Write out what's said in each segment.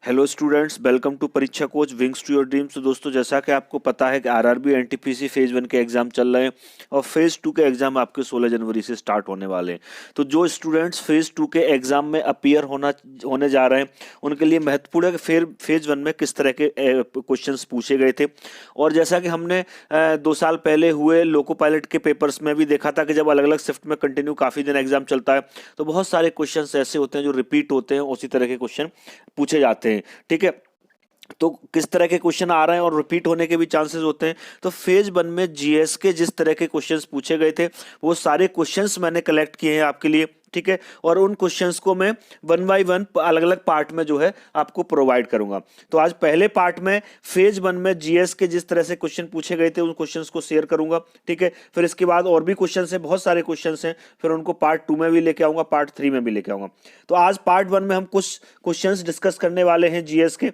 Hello students, welcome to Pariksha coach wings to your dreams. तो दोस्तों, जैसा कि आपको पता है कि आरआरबी एनटीपीसी फेज 1 के एग्जाम चल रहे हैं और फेज 2 के एग्जाम आपके 16 जनवरी से स्टार्ट होने वाले हैं। तो जो स्टूडेंट्स फेज 2 के एग्जाम में अपीयर होने जा रहे हैं, उनके लिए महत्वपूर्ण है कि फिर फेज 1 में किस तरह के क्वेश्चंस पूछे गए थे। और जैसा कि हमने 2 साल पहले हुए लोको पायलट के पेपर्स में भी देखा था कि जब अलग अलग शिफ्ट में कंटिन्यू काफ़ी दिन एग्जाम चलता है तो बहुत सारे क्वेश्चंस ऐसे होते हैं जो रिपीट होते हैं, उसी तरह के क्वेश्चन पूछे जाते हैं। ठीक है, तो किस तरह के क्वेश्चन आ रहे हैं और रिपीट होने के भी चांसेस होते हैं। तो फेज 1 में जीएस के जिस तरह के क्वेश्चंस पूछे गए थे वो सारे क्वेश्चंस मैंने कलेक्ट किए हैं आपके लिए। ठीक है, और उन क्वेश्चंस को मैं वन बाय वन अलग अलग पार्ट में जो है आपको प्रोवाइड करूंगा। तो आज पहले पार्ट में फेज 1 में जीएस के जिस तरह से क्वेश्चन पूछे गए थे उन क्वेश्चंस को शेयर करूंगा। ठीक है, फिर इसके बाद और भी क्वेश्चंस हैं, बहुत सारे क्वेश्चंस हैं, फिर उनको पार्ट 2 में भी लेके आऊंगा, पार्ट 3 में भी लेके आऊंगा। तो आज पार्ट 1 में हम कुछ क्वेश्चंस डिस्कस करने वाले हैं जीएस के।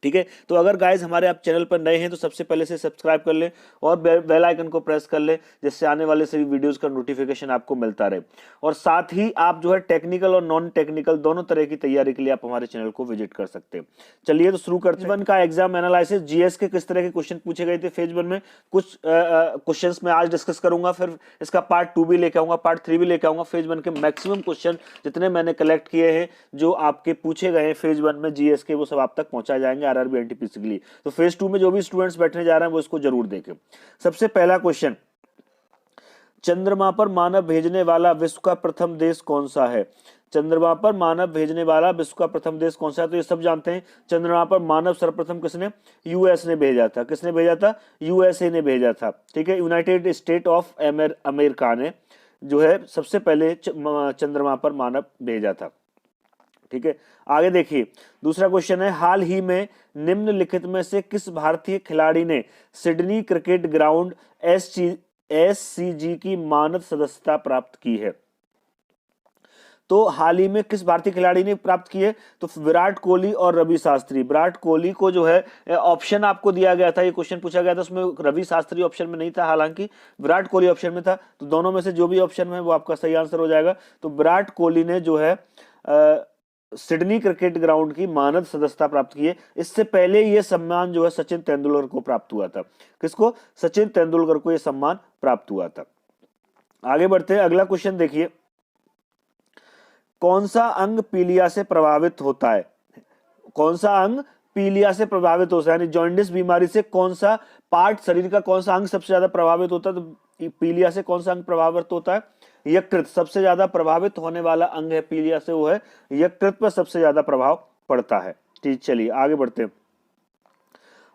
ठीक है, तो अगर गाइज हमारे आप चैनल पर नए हैं तो सबसे पहले से सब्सक्राइब कर लें और बेल आइकन को प्रेस कर लें, जिससे आने वाले सभी वीडियोस का नोटिफिकेशन आपको मिलता रहे। और साथ ही आप जो है टेक्निकल और नॉन टेक्निकल दोनों तरह की तैयारी के लिए आप हमारे चैनल को विजिट कर सकते हैं। चलिए तो शुरू करते हैं। 1 का एग्जाम एनालिसिस, जीएस के किस तरह के क्वेश्चन पूछे गए थे फेज 1 में, कुछ क्वेश्चन मैं आज डिस्कस करूंगा, फिर इसका पार्ट 2 भी लेके आऊंगा, पार्ट 3 भी लेके आऊंगा। फेज 1 के मैक्सिमम क्वेश्चन जितने मैंने कलेक्ट किए हैं जो आपके पूछे गए हैं फेज 1 में जीएस के, वो सब आप तक पहुंचाए जाएंगे आरआरबी एनटीपीसी के लिए। तो फेज 2 में जो भी स्टूडेंट्स बैठने जा रहे हैं वो इसको जरूर देखें। सबसे पहला क्वेश्चन, चंद्रमा पर मानव भेजने वाला विश्व का प्रथम देश कौन सा है? चंद्रमा पर मानव भेजने वाला विश्व का प्रथम देश कौन सा है? तो ये सब जानते हैं। चंद्रमा पर मानव सर्वप्रथम किसने? यूएस ने भेजा था। किसने भेजा था? यूएसए ने भेजा था। ठीक है, यूनाइटेड स्टेट ऑफ अमेरिका ने जो है सबसे पहले चंद्रमा पर मानव भेजा था। ठीक है, आगे देखिए, दूसरा क्वेश्चन है, हाल ही में निम्नलिखित में से किस भारतीय खिलाड़ी ने सिडनी क्रिकेट ग्राउंड एससीजी की मानद सदस्यता प्राप्त की है? तो हाल ही में किस भारतीय खिलाड़ी ने प्राप्त की है? तो विराट कोहली और रवि शास्त्री। विराट कोहली को जो है ऑप्शन आपको दिया गया था, ये क्वेश्चन पूछा गया था, उसमें रवि शास्त्री ऑप्शन में नहीं था, हालांकि विराट कोहली ऑप्शन में था। तो दोनों में से जो भी ऑप्शन है वो आपका सही आंसर हो जाएगा। तो विराट कोहली ने जो है सिडनी क्रिकेट ग्राउंड की मानद सदस्यता प्राप्त की है। इससे पहले यह सम्मान जो है सचिन तेंदुलकर को प्राप्त हुआ था। किसको? सचिन तेंदुलकर को यह सम्मान प्राप्त हुआ था। आगे बढ़ते हैं, अगला क्वेश्चन देखिए, कौन सा अंग पीलिया से प्रभावित होता है? कौन सा अंग पीलिया से प्रभावित होता है, यानी जॉन्डिस बीमारी से कौन सा पार्ट, शरीर का कौन सा अंग सबसे ज्यादा प्रभावित होता है? तो पीलिया से कौन सा अंग प्रभावित होता है? यकृत। सबसे ज्यादा प्रभावित होने वाला अंग है पीलिया से, वो है यकृत पर सबसे ज्यादा प्रभाव पड़ता है। ठीक, चलिए आगे बढ़ते हैं।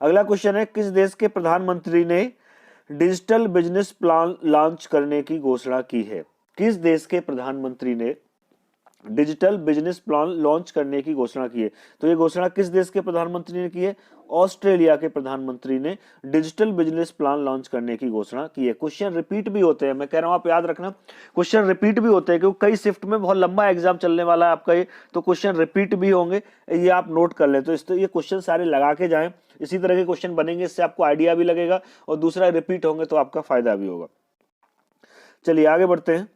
अगला क्वेश्चन है, किस देश के प्रधानमंत्री ने डिजिटल बिजनेस प्लान लॉन्च करने की घोषणा की है? किस देश के प्रधानमंत्री ने डिजिटल बिजनेस प्लान लॉन्च करने की घोषणा की है? तो ये घोषणा किस देश के प्रधानमंत्री ने की है? ऑस्ट्रेलिया के प्रधानमंत्री ने डिजिटल बिजनेस प्लान लॉन्च करने की घोषणा की है। क्वेश्चन रिपीट भी होते हैं, मैं कह रहा हूं आप याद रखना, क्वेश्चन रिपीट भी होते हैं क्योंकि कई शिफ्ट में बहुत लंबा एग्जाम चलने वाला है आपका ये, तो क्वेश्चन रिपीट भी होंगे, ये आप नोट कर लें। तो ये क्वेश्चन सारे लगा के जाएं, इसी तरह के क्वेश्चन बनेंगे, इससे आपको आइडिया भी लगेगा और दूसरा रिपीट होंगे तो आपका फायदा भी होगा। चलिए आगे बढ़ते हैं।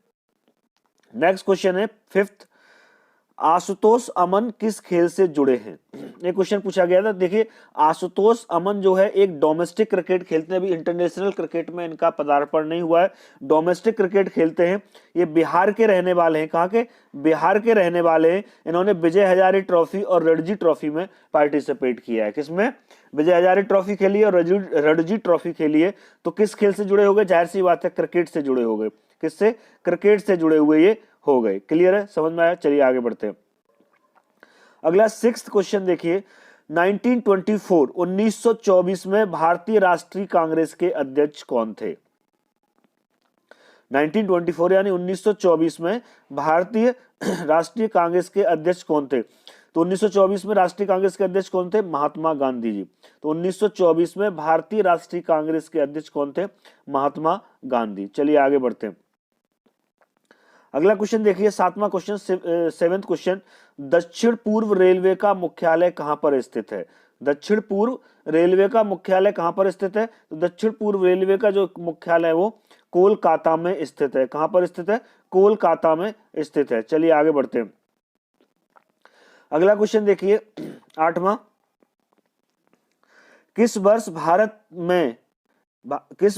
नेक्स्ट क्वेश्चन है फिफ्थ, आशुतोष अमन किस खेल से जुड़े हैं? एक क्वेश्चन पूछा गया था। देखिए, आशुतोष अमन जो है एक डोमेस्टिक क्रिकेट खेलते हैं, अभी इंटरनेशनल क्रिकेट में इनका पदार्पण नहीं हुआ है, डोमेस्टिक क्रिकेट खेलते हैं। ये बिहार के रहने वाले हैं। कहाँ के? बिहार के रहने वाले हैं। इन्होंने विजय हजारे ट्रॉफी और रणजी ट्रॉफी में पार्टिसिपेट किया है। किसमें? विजय हजारे ट्रॉफी खेली और रणजी ट्रॉफी खेली है। तो किस खेल से जुड़े हो गए? जाहिर सी बात है क्रिकेट से जुड़े हो गए। किससे? क्रिकेट से जुड़े हुए ये हो गए। क्लियर है, समझ में आया? चलिए आगे बढ़ते हैं। अगला सिक्स्थ क्वेश्चन देखिए, 1924 में भारतीय राष्ट्रीय कांग्रेस के अध्यक्ष कौन थे? 1924 यानी 1924 में भारतीय राष्ट्रीय कांग्रेस के अध्यक्ष कौन थे? तो 1924 में राष्ट्रीय कांग्रेस के अध्यक्ष कौन थे? महात्मा गांधी जी। तो 1924 में भारतीय राष्ट्रीय कांग्रेस के अध्यक्ष कौन थे? महात्मा गांधी। चलिए आगे बढ़ते हैं। अगला क्वेश्चन देखिए, सातवां क्वेश्चन, सेवेंथ क्वेश्चन, दक्षिण पूर्व रेलवे का मुख्यालय कहां पर स्थित है? दक्षिण पूर्व रेलवे का मुख्यालय कहां पर स्थित है? तो दक्षिण पूर्व रेलवे का जो मुख्यालय है वो कोलकाता में स्थित है। कहां पर स्थित है? कोलकाता में स्थित है। चलिए आगे बढ़ते हैं। अगला क्वेश्चन देखिए 8वां, किस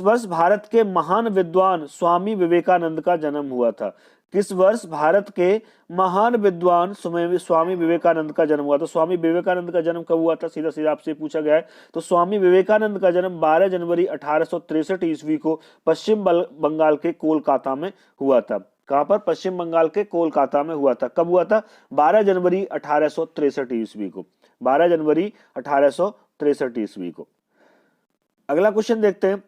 वर्ष भारत के महान विद्वान स्वामी विवेकानंद का जन्म हुआ था? किस वर्ष भारत के महान विद्वान स्वामी विवेकानंद का जन्म हुआ था? स्वामी विवेकानंद का जन्म कब हुआ था? सीधा सीधा आपसे पूछा गया है। तो स्वामी विवेकानंद का जन्म 12 जनवरी 1863 ईस्वी को पश्चिम बंगाल के कोलकाता में हुआ था। कहां पर? पश्चिम बंगाल के कोलकाता में हुआ था। कब हुआ था? 12 जनवरी 1863 ईस्वी को। 12 जनवरी 1863 ईस्वी को। अगला क्वेश्चन देखते हैं,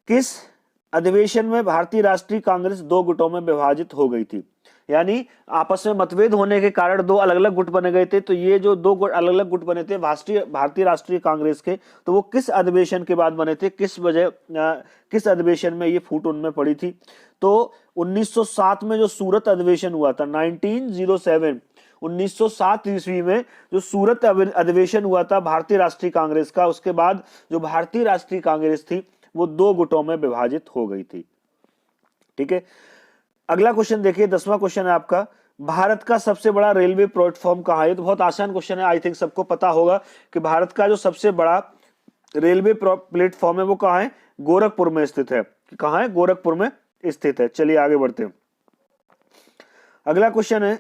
किस अधिवेशन में भारतीय राष्ट्रीय कांग्रेस दो गुटों में विभाजित हो गई थी? यानी आपस में मतभेद होने के कारण दो अलग अलग गुट बने गए थे। तो ये जो दो अलग अलग गुट बने थे भारतीय राष्ट्रीय कांग्रेस के, तो वो किस अधिवेशन के बाद बने थे? किस अधिवेशन में ये फूट उनमें पड़ी थी? तो 1907 में जो सूरत अधिवेशन हुआ था, 1907 ईस्वी में जो सूरत अधिवेशन हुआ था भारतीय राष्ट्रीय कांग्रेस का, उसके बाद जो भारतीय राष्ट्रीय कांग्रेस थी वो दो गुटों में विभाजित हो गई थी। ठीक है, अगला क्वेश्चन देखिए 10वां क्वेश्चन है आपका, भारत का सबसे बड़ा रेलवे प्लेटफॉर्म कहां है? तो बहुत आसान क्वेश्चन है, आई थिंक सबको पता होगा कि भारत का जो सबसे बड़ा रेलवे प्लेटफॉर्म है वो कहां है? गोरखपुर में स्थित है। कहां है? गोरखपुर में स्थित है। चलिए आगे बढ़ते हैं। अगला क्वेश्चन है,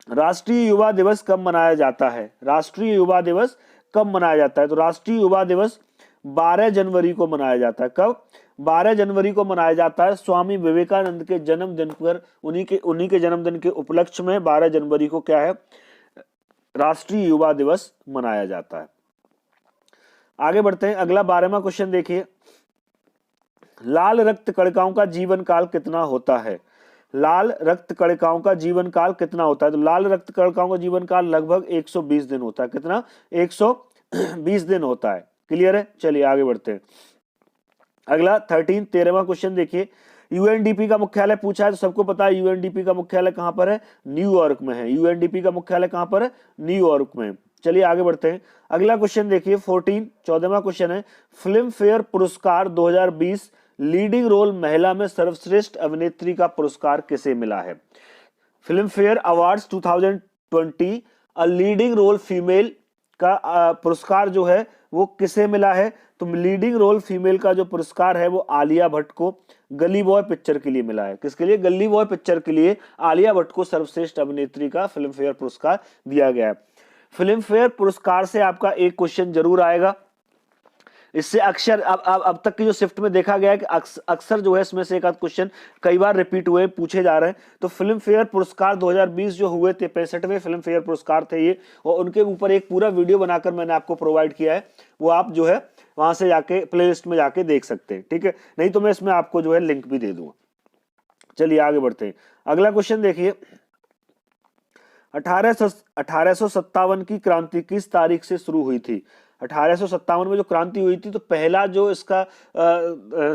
राष्ट्रीय युवा दिवस कब मनाया जाता है? राष्ट्रीय युवा दिवस कब मनाया जाता है? तो राष्ट्रीय युवा दिवस 12 जनवरी को मनाया जाता है। कब? 12 जनवरी को मनाया जाता है। स्वामी विवेकानंद के जन्मदिन पर, उन्हीं के जन्मदिन के उपलक्ष्य में 12 जनवरी को क्या है? राष्ट्रीय युवा दिवस मनाया जाता है। आगे बढ़ते हैं। अगला 12वां क्वेश्चन देखिए, लाल रक्त कणिकाओं का जीवन काल कितना होता है? लाल रक्त कणिकाओं का जीवन काल कितना होता है? तो लाल रक्त कणिकाओं का जीवन काल लगभग 120 दिन होता है। कितना? 120 दिन होता है। क्लियर है? चलिए आगे बढ़ते हैं। अगला 13वां क्वेश्चन देखिए, यूएनडीपी का मुख्यालय पूछा है, तो सबको पता है यूएनडीपी का मुख्यालय कहां पर है? न्यूयॉर्क में है। यूएनडीपी का मुख्यालय कहां पर है? न्यूयॉर्क में। चलिए आगे बढ़ते हैं। अगला क्वेश्चन देखिए 14वां क्वेश्चन है, फिल्म फेयर पुरस्कार 2020 लीडिंग रोल महिला में सर्वश्रेष्ठ अभिनेत्री का पुरस्कार किसे मिला है? Filmfare awards 2020 leading role female का पुरस्कार जो है वो किसे मिला है? तो लीडिंग रोल फीमेल का जो पुरस्कार है वो आलिया भट्ट को गली बॉय पिक्चर के लिए मिला है। किसके लिए? गली बॉय पिक्चर के लिए आलिया भट्ट को सर्वश्रेष्ठ अभिनेत्री का फिल्म फेयर पुरस्कार दिया गया है। फिल्म फेयर पुरस्कार से आपका एक क्वेश्चन जरूर आएगा। इससे अक्सर अब तक की जो शिफ्ट में देखा गया है कि अक्सर जो है इसमें से एक आध क्वेश्चन कई बार रिपीट हुए पूछे जा रहे हैं। तो फिल्म फेयर पुरस्कार 2020 जो हुए थे, 65वें फिल्म फेयर पुरस्कार थे ये, और उनके ऊपर एक पूरा वीडियो बनाकर मैंने आपको प्रोवाइड किया है, वो आप जो है वहां से जाके प्लेलिस्ट में जाके देख सकते हैं। ठीक है, नहीं तो मैं इसमें आपको जो है लिंक भी दे दूंगा। चलिए आगे बढ़ते हैं। अगला क्वेश्चन देखिए, 1857 की क्रांति किस तारीख से शुरू हुई थी? 1857 में जो क्रांति हुई थी, तो पहला जो इसका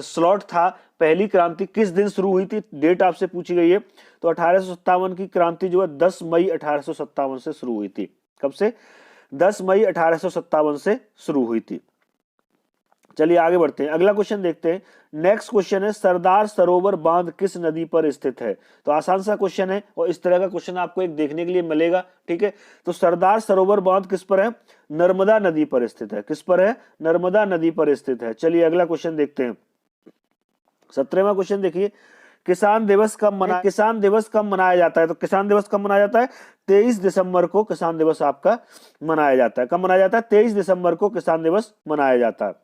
स्लॉट था, पहली क्रांति किस दिन शुरू हुई थी? डेट आपसे पूछी गई है। तो 1857 की क्रांति जो है 10 मई 1857 से शुरू हुई थी। कब से? 10 मई 1857 से शुरू हुई थी। चलिए आगे बढ़ते हैं। अगला क्वेश्चन देखते हैं। नेक्स्ट क्वेश्चन है, सरदार सरोवर बांध किस नदी पर स्थित है? तो आसान सा क्वेश्चन है और इस तरह का क्वेश्चन आपको एक देखने के लिए मिलेगा। ठीक है, तो सरदार सरोवर बांध किस पर है? नर्मदा नदी पर स्थित है। किस पर है? नर्मदा नदी पर स्थित है। चलिए अगला क्वेश्चन देखते हैं। 17वां क्वेश्चन देखिए, किसान दिवस कब मनाया जाता है? तो किसान दिवस कब मनाया जाता है? 23 दिसंबर को किसान दिवस आपका मनाया जाता है। कब मनाया जाता है? 23 दिसंबर को किसान दिवस मनाया जाता है।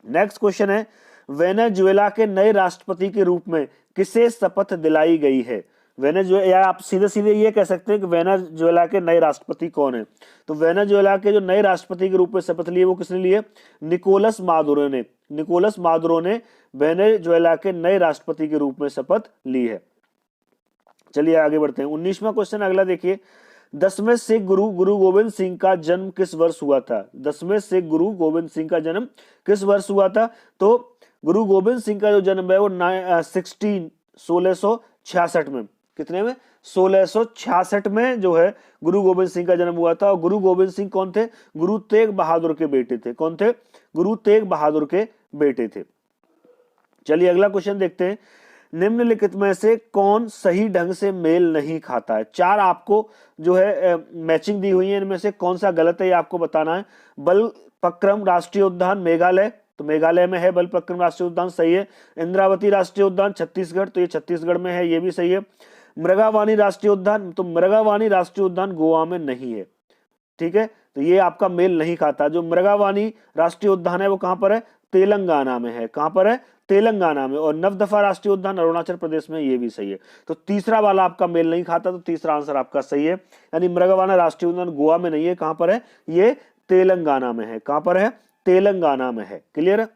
नेक्स्ट क्वेश्चन है, वेनेजुएला के नए राष्ट्रपति के रूप में किसे शपथ दिलाई गई है? वेनेजुएला, आप सीधे सीधे ये कह सकते हैं कि वेनेजुएला के नए राष्ट्रपति कौन है? तो वेनेजुएला के जो नए राष्ट्रपति के रूप में शपथ लिए वो किसने लिए? निकोलस मादुरो ने। निकोलस मादुरो ने वेनेजुएला के नए राष्ट्रपति के रूप में शपथ ली है। चलिए आगे बढ़ते हैं। 19वां क्वेश्चन अगला देखिए, 10वें सिख गुरु गोविंद सिंह का जन्म किस वर्ष हुआ था? 10वें सिख गुरु गोविंद सिंह का जन्म किस वर्ष हुआ था? तो गुरु गोविंद सिंह का जो जन्म है वो 1666 में, कितने में? 1666 में जो है गुरु गोविंद सिंह का जन्म हुआ था। और गुरु गोविंद सिंह कौन थे? गुरु तेग बहादुर के बेटे थे। कौन थे? गुरु तेग बहादुर के बेटे थे। चलिए अगला क्वेश्चन देखते हैं। निम्नलिखित में से कौन सही ढंग से मेल नहीं खाता है? चार आपको जो है मैचिंग दी हुई है, इनमें से कौन सा गलत है ये आपको बताना है। बलपक्रम राष्ट्रीय उद्यान मेघालय, तो मेघालय में है बलपक्रम राष्ट्रीय उद्यान, सही है। इंद्रावती राष्ट्रीय उद्यान छत्तीसगढ़, तो ये छत्तीसगढ़ में है, ये भी सही है। मृगावानी राष्ट्रीय उद्यान, तो मृगावानी राष्ट्रीय उद्यान गोवा में नहीं है, ठीक है, तो ये आपका मेल नहीं खाता। जो मृगावानी राष्ट्रीय उद्यान है वो कहां पर है? तेलंगाना में है। कहां पर है? तेलंगाना में। और नवदफा राष्ट्रीय उद्यान अरुणाचल प्रदेश में, ये भी सही है। तो तीसरा वाला आपका मेल नहीं खाता, तो तीसरा आंसर आपका सही है, यानी मृगवाना राष्ट्रीय उद्यान गोवा में नहीं है। कहां पर है? ये तेलंगाना में है। कहां पर है? तेलंगाना में है। क्लियर है?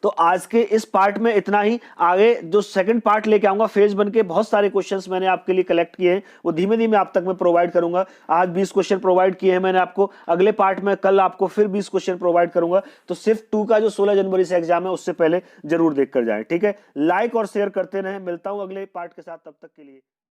तो आज के इस पार्ट में इतना ही। आगे जो सेकंड पार्ट लेके आऊंगा फेज 1 के, बहुत सारे क्वेश्चंस मैंने आपके लिए कलेक्ट किए हैं, वो धीमे धीमे आप तक मैं प्रोवाइड करूंगा। आज 20 क्वेश्चन प्रोवाइड किए हैं मैंने आपको, अगले पार्ट में कल आपको फिर 20 क्वेश्चन प्रोवाइड करूंगा। तो सिर्फ 2 का जो 16 जनवरी से एग्जाम है उससे पहले जरूर देख कर जाए, ठीक है। लाइक और शेयर करते रहें। मिलता हूं अगले पार्ट के साथ, तब तक के लिए।